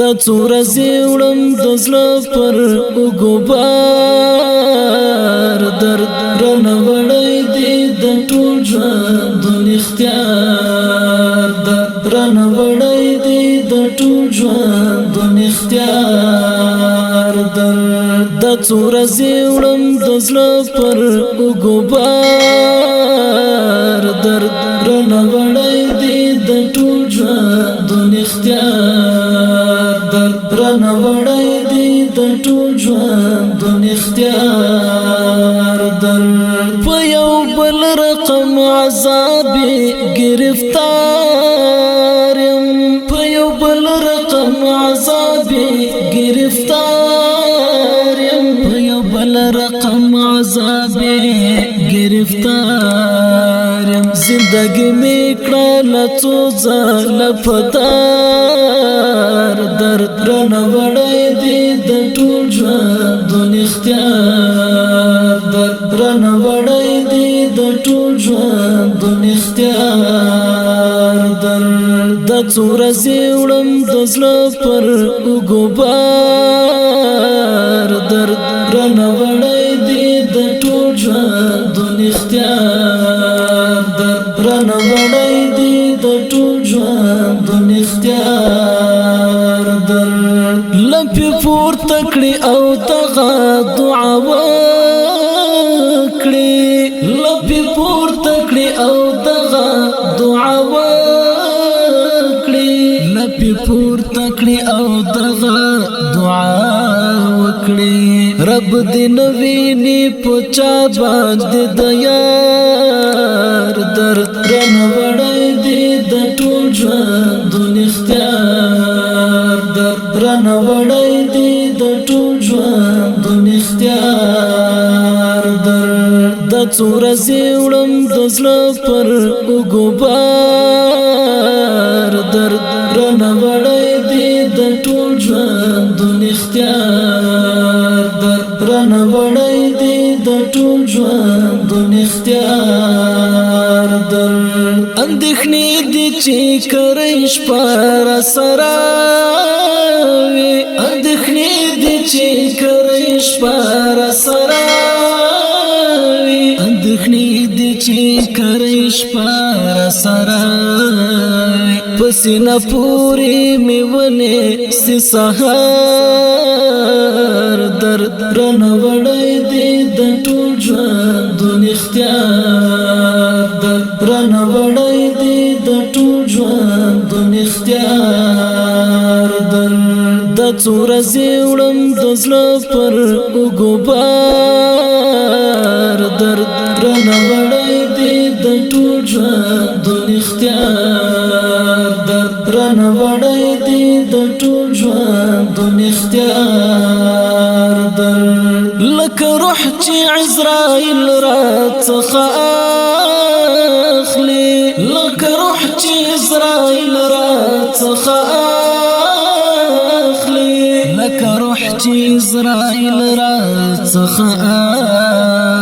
د څورزې وړم د زړه پر وګبار درد رانه وړی دی د ټول ژوندون اختیار درد رانه وړی دی د ټول ژوندون اختیار درد د څورزې وړم د زړه پر وګبار درد رانه وړی دی د ټول ژوندون اختیار درد رانه وړی دی د ټول ژوندون اختیار درد په یو بل رقم عذاب گرفتار یم په یو بل رقم عذاب گرفتار یم په یو بل رقم عذاب گرفتار یم زندگی می کړه څو ځله فدار درد رانه وړی دی د ټول ژوندون اختیار درد رانه وړی دی د ټول ژوندون اختیار درد د څو ورځې وړم د زړه پر وګبار درد رانه وړی دی د ټول ژوندون اختیار درد رانه وړی دی د ټول ژوندون اختیار درد لپې پورته کړې او دغه دعا وکړې لپې پورته کړې او دغه دعا وکړې لپې پورته کړې او دغه دعا وکړې رب دې نه ویني په چا باندې د یار درد رانه وړی دی د ټول ژوندون اختیار درد رانه وړی دی د ټول ژوندون اختیار درد د څو ورځې وړم د زړه پر وګبار درد رانه وړی دی د ټول ژوندون اختیار درد رانه وړی دی د ټول ژوندون اختیار درد اندېښنې دي چې کرۍ شپه راسره وي اندېښنې دي چې کرۍ شپه راسره وي اندېښنې دي چې کرۍ شپه راسره وي په سینه پورې مې ونیسي سهار درد رانه وړی دی د ټول ژوندون اختیار درد رانه وړی دی د ټول ژوندون اختیار درد د څو ورځې وړم د زړه پر وګبار درد رانه وړی دی د ټول ژوندون اختیار درد رانه وړی دی د ټول ژوندون اختیار درد لکه روح چې عزرائیل راڅخه اخلي لکه روح چې عزرائیل راڅخه اخلي لکه روح چې عزرائیل راڅخه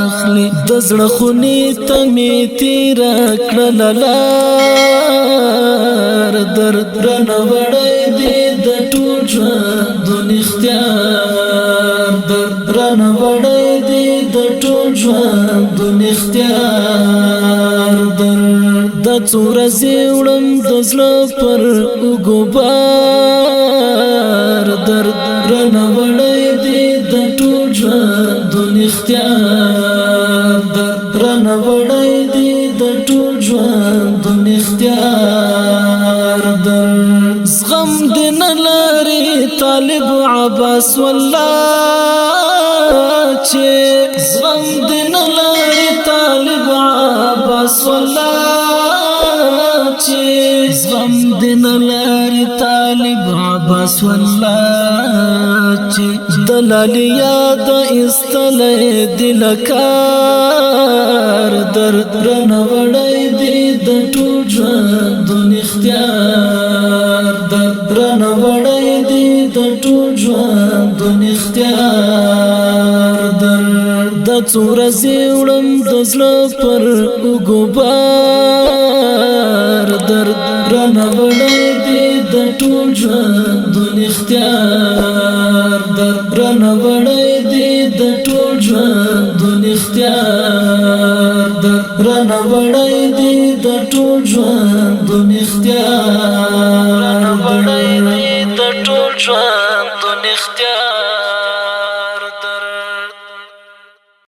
اخلي د زړه خونې ته مې تېره کړله لار درد رانه وړی دی د ټول ژوندون اختیار درد رانه وړی دی د ټول ژوندون اختیار درد د څو ورځې وړم د زړه پر وګبار درد رانه وړی دی د ټول ژوندون اختیار درد رانه وړی دی د ټول ژوندون اختیار درد زغم دې نه لري طالب عباس والله چې زغم دې نه لري طالب عباس والله چې زغم دې نه لري طالب عباس والله چې دلالیا د استلې دلکار درد رانه وړی دی د ټول ژوندون اختیار درد رانه وړی دی د ټول ژوندون اختیار درد د څو ورځې وړم د زړه پر وګبار درد رانه وړی دی د ټول ژوندون اختیار در رانوړی دی د ټول ژوندون اختیار در رانوړی دی د ټول ژوندون اختیار رانوړی دی د ټول ژوندون اختیار